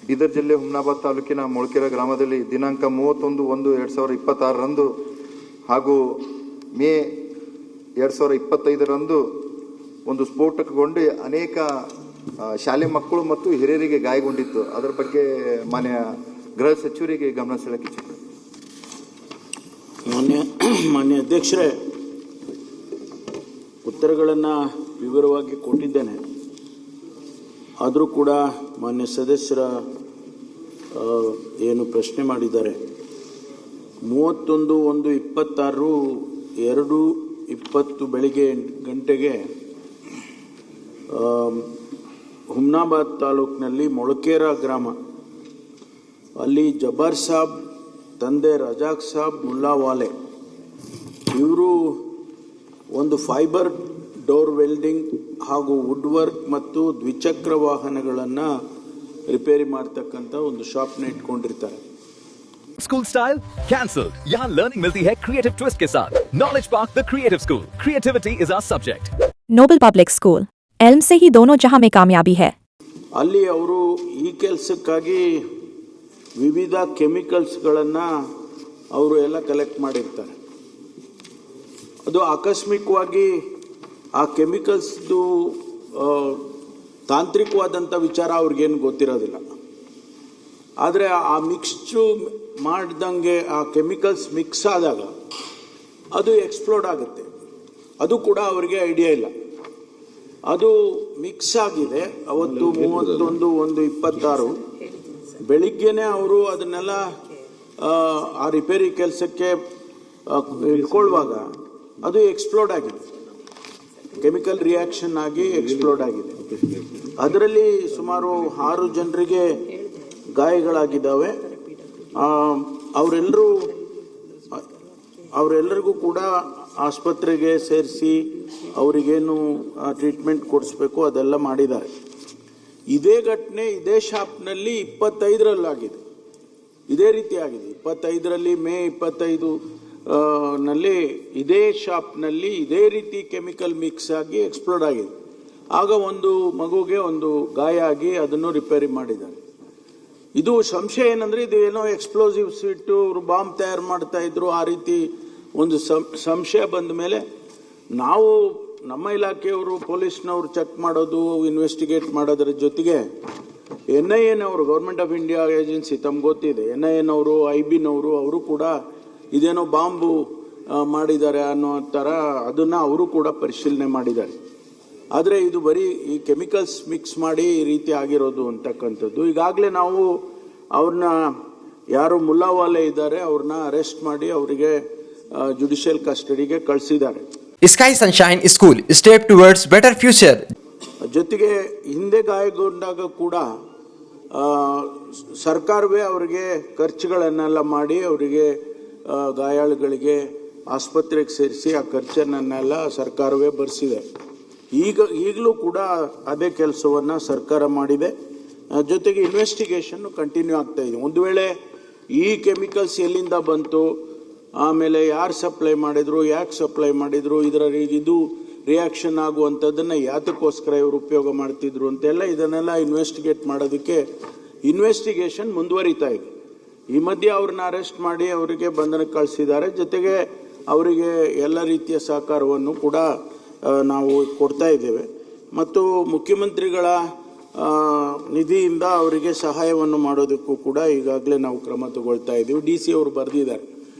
ಬೀದರ್ ಜಿಲ್ಲೆ ಹುಮ್ನಾಬಾದ್ ತಾಲೂಕಿನ ಮೊಳಕೆರೆ ಗ್ರಾಮದಲ್ಲಿ ದಿನಾಂಕ 31/1/2026 ಹಾಗೂ ಮೇ 2025 ಒಂದು ಸ್ಫೋಟಕಗೊಂಡು ಅನೇಕ ಶಾಲೆ ಮಕ್ಕಳು ಮತ್ತು ಹಿರಿಯರಿಗೆ ಗಾಯಗೊಂಡಿತ್ತು. ಅದರ ಬಗ್ಗೆ ಮಾನ್ಯ ಗೃಹ ಸಚಿವರಿಗೆ ಗಮನ ಸೆಳೆಯಕ್ಕೆ ಮಾನ್ಯ ಅಧ್ಯಕ್ಷರೇ, ಉತ್ತರಗಳನ್ನು ವಿವರವಾಗಿ ಕೊಟ್ಟಿದ್ದೇನೆ. ಆದರೂ ಕೂಡ ಮಾನ್ಯ ಸದಸ್ಯರ ಏನು ಪ್ರಶ್ನೆ ಮಾಡಿದ್ದಾರೆ, 31/1/26 2:20 ಬೆಳಿಗ್ಗೆ 8 ಗಂಟೆಗೆ ಹುಮ್ನಾಬಾದ್ ತಾಲೂಕಿನಲ್ಲಿ ಮೊಳಕೆರೆ ಗ್ರಾಮ, ಅಲ್ಲಿ ಜಬ್ಬಾರ್ ಸಾಬ್ ತಂದೆ ರಜಾಕ್ ಸಾಬ್ ಮುಲ್ಲಾವಾಲೆ ಇವರು ಒಂದು ಫೈಬರ್ ಡೋರ್ ವೆಲ್ಡಿಂಗ್ ಹಾಗೂ ವುಡ್ ವರ್ಕ್ ಮತ್ತು ದ್ವಿಚಕ್ರ ವಾಹನಗಳನ್ನು ರಿಪೇರಿ ಮಾಡ್ತಕ್ಕಂಥ ಒಂದು ಶಾಪ್ನ ಇಟ್ಕೊಂಡಿರ್ತಾರೆ. School style cancel. यहाँ लर्निंग मिलती है क्रिएटिव ट्विस्ट के साथ। Knowledge park the creative school. Creativity is our subject. Noble public school, Elm से ही दोनों जहां में कामयाबी है। ಅಲ್ಲಿ ಅವರು ಈ ಕೆಲಸಕ್ಕಾಗಿ ವಿವಿಧ ಕೆಮಿಕಲ್ಸ್ಗಳನ್ನು ಅವರು ಎಲ್ಲ ಕಲೆಕ್ಟ್ ಮಾಡಿರ್ತಾರೆ. ಅದು ಆಕಸ್ಮಿಕವಾಗಿ ಆ ಕೆಮಿಕಲ್ಸ್ದು ತಾಂತ್ರಿಕವಾದಂಥ ವಿಚಾರ ಅವ್ರಿಗೇನು ಗೊತ್ತಿರೋದಿಲ್ಲ. ಆದರೆ ಆ ಮಿಕ್ಸ್ಚು ಮಾಡ್ದಂಗೆ ಆ ಕೆಮಿಕಲ್ಸ್ ಮಿಕ್ಸ್ ಆದಾಗ ಅದು ಎಕ್ಸ್ಪ್ಲೋಡ್ ಆಗುತ್ತೆ. ಅದು ಕೂಡ ಅವರಿಗೆ ಐಡಿಯಾ ಇಲ್ಲ. ಅದು ಮಿಕ್ಸ್ ಆಗಿದೆ. ಅವತ್ತು 31/1/26 ಬೆಳಿಗ್ಗೆನೇ ಅವರು ಅದನ್ನೆಲ್ಲ ಆ ರಿಪೇರಿ ಕೆಲಸಕ್ಕೆ ಇಟ್ಕೊಳ್ಳುವಾಗ ಅದು ಎಕ್ಸ್ಪ್ಲೋಡ್ ಆಗಿದೆ. ಕೆಮಿಕಲ್ ರಿಯಾಕ್ಷನ್ ಆಗಿ ಎಕ್ಸ್ಪ್ಲೋಡ್ ಆಗಿದೆ. ಅದರಲ್ಲಿ ಸುಮಾರು 6 ಜನರಿಗೆ ಗಾಯಗಳಾಗಿದ್ದಾವೆ. ಅವರೆಲ್ಲರಿಗೂ ಕೂಡ ಆಸ್ಪತ್ರೆಗೆ ಸೇರಿಸಿ ಅವರಿಗೇನು ಟ್ರೀಟ್ಮೆಂಟ್ ಕೊಡಿಸ್ಬೇಕು ಅದೆಲ್ಲ ಮಾಡಿದ್ದಾರೆ. ಇದೇ ಘಟನೆ ಇದೇ ಶಾಪ್ನಲ್ಲಿ 25ರಲ್ಲಾಗಿದೆ. ಇದೇ ರೀತಿ ಆಗಿದೆ. 25ರಲ್ಲಿ ಮೇ 25 ನಲ್ಲಿ ಇದೇ ಶಾಪ್ನಲ್ಲಿ ಇದೇ ರೀತಿ ಕೆಮಿಕಲ್ ಮಿಕ್ಸ್ ಆಗಿ ಎಕ್ಸ್ಪ್ಲೋಡ್ ಆಗಿದೆ. ಆಗ ಒಂದು ಮಗುಗೆ ಒಂದು ಗಾಯ ಆಗಿ ಅದನ್ನು ರಿಪೇರಿ ಮಾಡಿದ್ದಾರೆ. ಇದು ಸಂಶಯ ಏನಂದರೆ ಇದು ಏನೋ ಎಕ್ಸ್ಪ್ಲೋಸಿವ್ಸ್ ಇಟ್ಟು ಅವರು ಬಾಂಬ್ ತಯಾರು ಮಾಡ್ತಾ ಇದ್ರು. ಆ ರೀತಿ ಒಂದು ಸಂಶಯ ಬಂದ ಮೇಲೆ ನಾವು ನಮ್ಮ ಇಲಾಖೆಯವರು ಪೊಲೀಸ್ನವರು ಚೆಕ್ ಮಾಡೋದು, ಇನ್ವೆಸ್ಟಿಗೇಟ್ ಮಾಡೋದ್ರ ಜೊತೆಗೆ NIAನವರು, ಗೌರ್ಮೆಂಟ್ ಆಫ್ ಇಂಡಿಯಾ ಏಜೆನ್ಸಿ, ತಮ್ಗೆ ಗೊತ್ತಿದೆ, NIAನವರು, IBನವರು ಅವರು ಕೂಡ ಇದೇನೋ ಬಾಂಬು ಮಾಡಿದ್ದಾರೆ ಅನ್ನೋ ಥರ ಅದನ್ನು ಅವರು ಕೂಡ ಪರಿಶೀಲನೆ ಮಾಡಿದ್ದಾರೆ. ಆದರೆ ಇದು ಬರೀ ಈ ಕೆಮಿಕಲ್ಸ್ ಮಿಕ್ಸ್ ಮಾಡಿ ಈ ರೀತಿ ಆಗಿರೋದು ಅಂತಕ್ಕಂಥದ್ದು. ಈಗಾಗಲೇ ನಾವು ಅವ್ರನ್ನ ಯಾರು ಮುಲ್ಲಾವಾಲೆ ಇದ್ದಾರೆ ಅವ್ರನ್ನ ಅರೆಸ್ಟ್ ಮಾಡಿ ಅವರಿಗೆ ಜುಡಿಷಿಯಲ್ ಕಸ್ಟಡಿಗೆ ಕಳಿಸಿದ್ದಾರೆ. Sky sunshine school, step towards better future. ಜೊತೆಗೆ ಹಿಂದೆ ಗಾಯಗೊಂಡಾಗ ಕೂಡ ಸರ್ಕಾರವೇ ಅವರಿಗೆ ಖರ್ಚುಗಳನ್ನೆಲ್ಲ ಮಾಡಿ ಅವರಿಗೆ ಗಾಯಾಳುಗಳಿಗೆ ಆಸ್ಪತ್ರೆಗೆ ಸೇರಿಸಿ ಆ ಖರ್ಚನ್ನೆಲ್ಲ ಸರ್ಕಾರವೇ ಭರಿಸಿದೆ. ಈಗಲೂ ಕೂಡ ಅದೇ ಕೆಲಸವನ್ನು ಸರ್ಕಾರ ಮಾಡಿದೆ. ಜೊತೆಗೆ ಇನ್ವೆಸ್ಟಿಗೇಷನ್ ಕಂಟಿನ್ಯೂ ಆಗ್ತಾ ಇದೆ. ಒಂದು ವೇಳೆ ಈ ಕೆಮಿಕಲ್ಸ್ ಎಲ್ಲಿಂದ ಬಂತು, ಆಮೇಲೆ ಯಾರು ಸಪ್ಲೈ ಮಾಡಿದ್ರು, ಯಾಕೆ ಸಪ್ಲೈ ಮಾಡಿದ್ರು, ಇದು ರಿಯಾಕ್ಷನ್ ಆಗುವಂಥದ್ದನ್ನು ಯಾತಕ್ಕೋಸ್ಕರ ಇವರು ಉಪಯೋಗ ಮಾಡ್ತಿದ್ರು ಅಂತೆಲ್ಲ ಇದನ್ನೆಲ್ಲ ಇನ್ವೆಸ್ಟಿಗೇಟ್ ಮಾಡೋದಕ್ಕೆ ಇನ್ವೆಸ್ಟಿಗೇಷನ್ ಮುಂದುವರಿತಾ ಇದೆ. ಈ ಮಧ್ಯೆ ಅವ್ರನ್ನ ಅರೆಸ್ಟ್ ಮಾಡಿ ಅವರಿಗೆ ಬಂಧನಕ್ಕೆ ಕಳಿಸಿದ್ದಾರೆ. ಜೊತೆಗೆ ಅವರಿಗೆ ಎಲ್ಲ ರೀತಿಯ ಸಹಕಾರವನ್ನು ಕೂಡ ನಾವು ಕೊಡ್ತಾ ಇದ್ದೇವೆ. ಮತ್ತು ಮುಖ್ಯಮಂತ್ರಿಗಳ ನಿಧಿಯಿಂದ ಅವರಿಗೆ ಸಹಾಯವನ್ನು ಮಾಡೋದಕ್ಕೂ ಕೂಡ ಈಗಾಗಲೇ ನಾವು ಕ್ರಮ ತಗೊಳ್ತಾ ಇದ್ದೀವಿ. DC ಅವರು ಬರೆದಿದ್ದಾರೆ.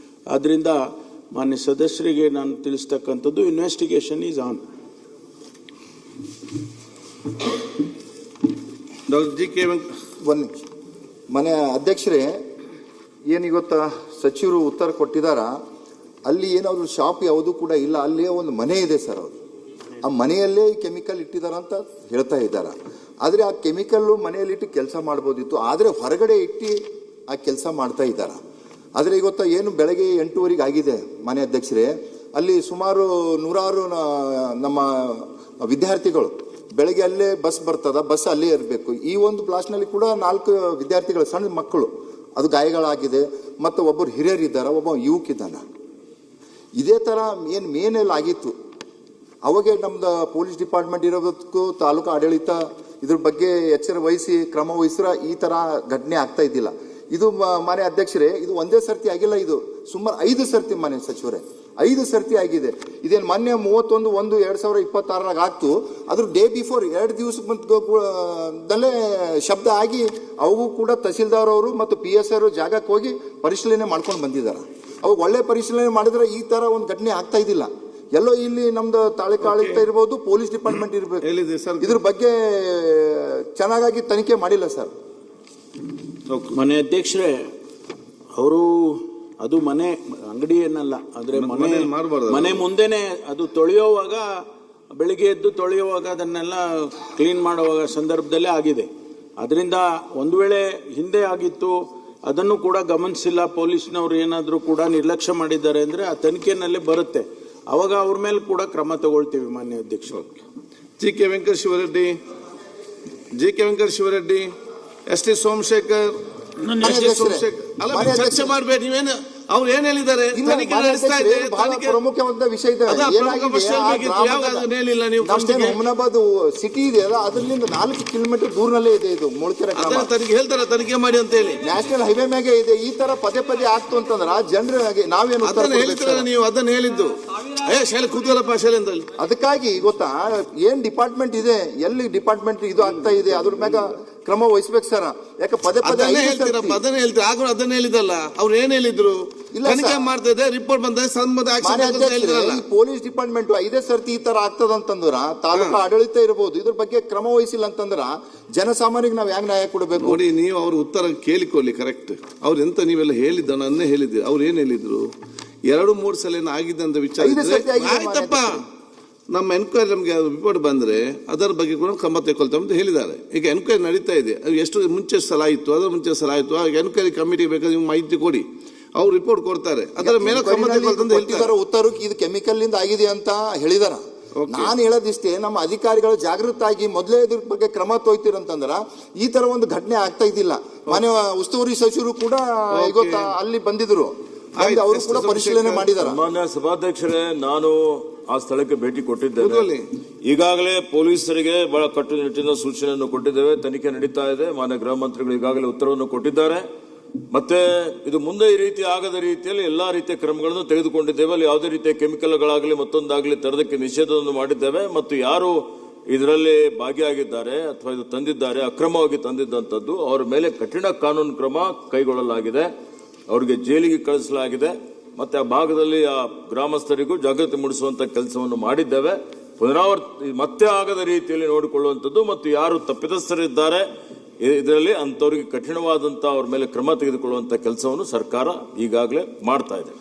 ಆದ್ದರಿಂದ ಮಾನ್ಯ ಸದಸ್ಯರಿಗೆ ನಾನು ತಿಳಿಸ್ತಕ್ಕಂಥದ್ದು, ಇನ್ವೆಸ್ಟಿಗೇಷನ್ ಈಸ್ ಆನ್. ಒಂದು ಮನೆ ಅಧ್ಯಕ್ಷರೇ, ಏನಿಗೊತ್ತಾ ಸಚಿವರು ಉತ್ತರ ಕೊಟ್ಟಿದ್ದಾರ, ಅಲ್ಲಿ ಏನಾದ್ರು ಶಾಪ್ ಯಾವುದೂ ಕೂಡ ಇಲ್ಲ, ಅಲ್ಲಿಯೇ ಒಂದು ಮನೆ ಇದೆ ಸರ್. ಅವರು ಆ ಮನೆಯಲ್ಲೇ ಈ ಕೆಮಿಕಲ್ ಇಟ್ಟಿದ್ದಾರೆ ಅಂತ ಹೇಳ್ತಾ ಇದ್ದಾರೆ. ಆದರೆ ಆ ಕೆಮಿಕಲ್ಲು ಮನೆಯಲ್ಲಿಟ್ಟು ಕೆಲಸ ಮಾಡ್ಬೋದಿತ್ತು, ಆದರೆ ಹೊರಗಡೆ ಇಟ್ಟು ಆ ಕೆಲಸ ಮಾಡ್ತಾ ಇದ್ದಾರೆ. ಆದರೆ ಇವತ್ತು ಏನು ಬೆಳಗ್ಗೆ 8:30 ಆಗಿದೆ ಮಾನ್ಯ ಅಧ್ಯಕ್ಷರೇ, ಅಲ್ಲಿ ಸುಮಾರು 100 ನಮ್ಮ ವಿದ್ಯಾರ್ಥಿಗಳು ಬೆಳಗ್ಗೆ ಅಲ್ಲೇ ಬಸ್ ಬರ್ತದ, ಬಸ್ ಅಲ್ಲೇ ಇರಬೇಕು. ಈ ಒಂದು ಬ್ಲಾಸ್ಟ್ನಲ್ಲಿ ಕೂಡ 4 ವಿದ್ಯಾರ್ಥಿಗಳು, ಸಣ್ಣ ಮಕ್ಕಳು, ಅದು ಗಾಯಗಳಾಗಿದೆ. ಮತ್ತು ಒಬ್ಬರು ಹಿರಿಯರಿದ್ದಾರೆ, ಒಬ್ಬ ಯುವಕಿದ್ದಾನೆ. ಇದೇ ಥರ ಮೇನಲ್ಲಿ ಆಗಿತ್ತು. ಅವಾಗೆ ನಮ್ದು ಪೊಲೀಸ್ ಡಿಪಾರ್ಟ್ಮೆಂಟ್ ಇರೋದಕ್ಕೂ ತಾಲೂಕು ಆಡಳಿತ ಇದ್ರ ಬಗ್ಗೆ ಎಚ್ಚರ ವಹಿಸಿ ಕ್ರಮ ವಹಿಸಿದ್ರೆ ಈ ತರ ಘಟನೆ ಆಗ್ತಾ ಇದ್ದಿಲ್ಲ. ಇದು ಮಾನ್ಯ ಅಧ್ಯಕ್ಷರೇ, ಇದು ಒಂದೇ ಸರ್ತಿ ಆಗಿಲ್ಲ, ಇದು ಸುಮಾರು 5 ಸರ್ತಿ ಮಾನ್ಯ ಸಚಿವರೇ, 5 ಸರ್ತಿ ಆಗಿದೆ. ಇದೇನು ಮೊನ್ನೆ 31/1/2026 ಆಗ್ತು, ಅದ್ರ ಡೇ ಬಿಫೋರ್ 2 ದಿವಸದಲ್ಲೇ ಶಬ್ದ ಆಗಿ ಅವು ಕೂಡ ತಹಸೀಲ್ದಾರ್ ಅವರು ಮತ್ತು PSI ಅವರು ಜಾಗಕ್ಕೆ ಹೋಗಿ ಪರಿಶೀಲನೆ ಮಾಡ್ಕೊಂಡು ಬಂದಿದ್ದಾರೆ. ಅವಾಗ ಒಳ್ಳೆ ಪರಿಶೀಲನೆ ಮಾಡಿದ್ರೆ ಈ ತರ ಒಂದು ಘಟನೆ ಆಗ್ತಾ ಇದ್ದಿಲ್ಲ. ಎಲ್ಲೋ ಇಲ್ಲಿ ನಮ್ದು ತಾಳಿಕಾಳಿತ ಇರ್ಬೋದು, ಪೊಲೀಸ್ ಡಿಪಾರ್ಟ್ಮೆಂಟ್ ಇರ್ಬೇಕು, ಇದ್ರ ಬಗ್ಗೆ ಚೆನ್ನಾಗಿ ತನಿಖೆ ಮಾಡಿಲ್ಲ ಸರ್. ಮನೆ ಅಧ್ಯಕ್ಷರೇ, ಅವರು ಅದು ಮನೆ ಅಂಗಡಿ ಏನಲ್ಲ, ಆದ್ರೆ ಮನೆ ಮುಂದೆನೆ ಅದು ತೊಳೆಯುವಾಗ, ಬೆಳಿಗ್ಗೆ ಎದ್ದು ತೊಳೆಯುವಾಗ ಅದನ್ನೆಲ್ಲ ಕ್ಲೀನ್ ಮಾಡುವಾಗ ಸಂದರ್ಭದಲ್ಲೇ ಆಗಿದೆ. ಅದರಿಂದ ಒಂದು ವೇಳೆ ಹಿಂದೆ ಆಗಿತ್ತು ಅದನ್ನು ಕೂಡ ಗಮನಿಸಿಲ್ಲ ಪೊಲೀಸ್ನವ್ರು, ಏನಾದರೂ ಕೂಡ ನಿರ್ಲಕ್ಷ್ಯ ಮಾಡಿದ್ದಾರೆ ಅಂದರೆ ಆ ತನಿಖೆನಲ್ಲೇ ಬರುತ್ತೆ, ಅವಾಗ ಅವ್ರ ಮೇಲೆ ಕೂಡ ಕ್ರಮ ತಗೊಳ್ತೀವಿ ಮಾನ್ಯ ಅಧ್ಯಕ್ಷರು. G K Venkata Shivareddy, S T Somashekar ಅಲ್ಲ, ಚರ್ಚೆ ಮಾಡಬೇಡಿ. ನೀವೇನು ಅವ್ರು ಏನ್ ಹೇಳಿದ್ದಾರೆ? ತನಿಖೆ ನಡೆಸ್ತಾ ಇದೆ. ಬಹಳ ಪ್ರಮುಖವಾದ ವಿಷಯ ಇದೆ. ಹುಮನಾಬಾದ್ ಸಿಟಿ ಇದೆ ಅಲ್ಲ, ಅದರಿಂದ 4 ಕಿಲೋಮೀಟರ್ ದೂರನಲ್ಲೇ ಇದೆ ಇದು ಮುಳ್ಕೆರೆ ಗ್ರಾಮ. ತನಿಖೆ ಹೇಳ್ತಾರೆ, ತನಿಖೆ ಮಾಡಿ ಅಂತ ಹೇಳಿ. ನ್ಯಾಷನಲ್ ಹೈವೇ ಮ್ಯಾಗೆ ಇದೆ. ಈ ತರ ಪದೇ ಆಗ್ತು ಅಂತಂದ್ರ ಜನರಿಗೆ ನಾವೇನು ಹೇಳ್ತಾರೆ? ನೀವು ಅದನ್ನ ಹೇಳಿದ್ದು ಕೂತ್ಕೊಳ್ಳಪ್ಪ ಶಾಲೆಂದಲ್ಲಿ. ಅದಕ್ಕಾಗಿ ಗೊತ್ತಾ, ಏನ್ ಡಿಪಾರ್ಟ್ಮೆಂಟ್ ಇದೆ, ಎಲ್ಲಿ ಡಿಪಾರ್ಟ್ಮೆಂಟ್ ಇದು ಆಗ್ತಾ ಇದೆ, ಅದ್ರ ಮ್ಯಾಗ ಕ್ರಮ ವಹಿಸ್ಬೇಕು ಸರ್. ಯಾಕೆ ಪದೇ ಅದನ್ನ ಹೇಳ್ತೀರಾ? ಆಗ ಅದನ್ನ ಹೇಳಿದಲ್ಲ, ಅವ್ರು ಏನ್ ಹೇಳಿದ್ರು? ತನಿಖೆ ಮಾಡ್ತಾ ಇದೆ, ರಿಪೋರ್ಟ್ ಬಂದ ಪೊಲೀಸ್ ಡಿಪಾರ್ಟ್ಮೆಂಟ್ 5 ಸರ್ತಿ ಈ ತರ ಆಗ್ತದಂತಂದ್ರ ತಾಲೂಕು ಆಡಳಿತ ಇರಬಹುದು, ಇದ್ರ ಬಗ್ಗೆ ಕ್ರಮ ವಹಿಸಿಲ್ಲ ಅಂತಂದ್ರ ಜನಸಾಮಾನ್ಯರಿಗೆ ನಾವ್ ಹೆಂಗ್ ನ್ಯಾಯ ಕೊಡಬೇಕು? ನೋಡಿ, ನೀವು ಅವ್ರ ಉತ್ತರ ಕೇಳಿಕೊಳ್ಳಿ. ಕರೆಕ್ಟ್, ಅವ್ರು ಎಂತ ನೀವೆಲ್ಲ ಹೇಳಿದ್ದ ನನ್ನೇ ಹೇಳಿದ್ರಿ. ಅವ್ರು ಏನ್ ಹೇಳಿದ್ರು? 2-3 ಸಲ ಆಗಿದೆ ಅಂತ ವಿಚಾರ ಆಯ್ತಪ್ಪ. ನಮ್ಮ ಎನ್ಕ್ವೈರಿ ನಮಗೆ ರಿಪೋರ್ಟ್ ಬಂದ್ರೆ ಅದರ ಬಗ್ಗೆ ಕೂಡ ಕ್ರಮ ತೆಗೆದುಕೊಳ್ತೇವೆ ಅಂತ ಹೇಳಿದ್ದಾರೆ. ಈಗ ಎನ್ಕ್ವೈರಿ ನಡೀತಾ ಇದೆ. ಎಷ್ಟು ಮುಂಚೆ ಸಲ ಆಯಿತು, ಅದರ ಮುಂಚೆ ಸಲ ಆಯಿತು. ಆ ಎನ್ಕ್ವೈರಿ ಕಮಿಟಿ ಬೇಕಾದ್ರೆ ನೀವು ಮಾಹಿತಿ ಕೊಡಿ, ಅವ್ರು ರಿಪೋರ್ಟ್ ಕೊಡ್ತಾರೆ, ಅದರ ಮೇಲೆ ಕ್ರಮ ತೆಗೆದುಕೊಳ್ತಾರೆ. ಉತ್ತರ ಇದು ಕೆಮಿಕಲ್ ಇಂದ ಆಗಿದೆ ಅಂತ ಹೇಳಿದಾರ. ನಾನು ಹೇಳೋದಿಷ್ಟೇ, ನಮ್ಮ ಅಧಿಕಾರಿಗಳು ಜಾಗೃತ ಆಗಿ ಮೊದಲೇ ಇದ್ರ ಬಗ್ಗೆ ಕ್ರಮ ತೊಯ್ತಿರಂತಂದ್ರ ಈ ತರ ಒಂದು ಘಟನೆ ಆಗ್ತಾ ಇದ್ದಿಲ್ಲ. ಮಾನ್ಯ ಉಸ್ತುವಾರಿ ಸಚಿವರು ಕೂಡ ಇವತ್ತು ಅಲ್ಲಿ ಬಂದಿದ್ರು, ಅವರು ಕೂಡ ಪರಿಶೀಲನೆ ಮಾಡಿದ್ದಾರೆ. ಮಾನ್ಯ ಸಭಾಧ್ಯಕ್ಷರೇ, ನಾನು ಆ ಸ್ಥಳಕ್ಕೆ ಭೇಟಿ ಕೊಟ್ಟಿದ್ದೇನೆ. ಈಗಾಗಲೇ ಪೊಲೀಸರಿಗೆ ಬಹಳ ಕಟ್ಟುನಿಟ್ಟಿನ ಸೂಚನೆಯನ್ನು ಕೊಟ್ಟಿದ್ದೇವೆ. ತನಿಖೆ ನಡೀತಾ ಇದೆ. ಮಾನ್ಯ ಗೃಹ ಮಂತ್ರಿಗಳು ಈಗಾಗಲೇ ಉತ್ತರವನ್ನು ಕೊಟ್ಟಿದ್ದಾರೆ. ಮತ್ತೆ ಇದು ಮುಂದೆ ಈ ರೀತಿ ಆಗದ ರೀತಿಯಲ್ಲಿ ಎಲ್ಲಾ ರೀತಿಯ ಕ್ರಮಗಳನ್ನು ತೆಗೆದುಕೊಂಡಿದ್ದೇವೆ. ಅಲ್ಲಿ ಯಾವುದೇ ರೀತಿಯ ಕೆಮಿಕಲ್ಗಳಾಗಲಿ ಮತ್ತೊಂದಾಗಲಿ ತರದಕ್ಕೆ ನಿಷೇಧವನ್ನು ಮಾಡಿದ್ದೇವೆ. ಮತ್ತು ಯಾರು ಇದರಲ್ಲಿ ಭಾಗಿಯಾಗಿದ್ದಾರೆ ಅಥವಾ ಇದು ತಂದಿದ್ದಾರೆ, ಅಕ್ರಮವಾಗಿ ತಂದಿದ್ದಂಥದ್ದು, ಅವರ ಮೇಲೆ ಕಠಿಣ ಕಾನೂನು ಕ್ರಮ ಕೈಗೊಳ್ಳಲಾಗಿದೆ. ಅವರಿಗೆ ಜೈಲಿಗೆ ಕಳಿಸಲಾಗಿದೆ. ಮತ್ತೆ ಆ ಭಾಗದಲ್ಲಿ ಆ ಗ್ರಾಮಸ್ಥರಿಗೂ ಜಾಗೃತಿ ಮೂಡಿಸುವಂತ ಕೆಲಸವನ್ನು ಮಾಡಿದ್ದೇವೆ. ಪುನರಾವರ್ತಿ ಮತ್ತೆ ಆಗದ ರೀತಿಯಲ್ಲಿ ನೋಡಿಕೊಳ್ಳುವಂಥದ್ದು ಮತ್ತು ಯಾರು ತಪ್ಪಿತಸ್ಥರಿದ್ದಾರೆ ಇದರಲ್ಲಿ ಅಂತವರಿಗೆ ಕಠಿಣವಾದಂತಹ ಅವ್ರ ಮೇಲೆ ಕ್ರಮ ತೆಗೆದುಕೊಳ್ಳುವಂತ ಕೆಲಸವನ್ನು ಸರ್ಕಾರ ಈಗಾಗಲೇ ಮಾಡ್ತಾ ಇದೆ.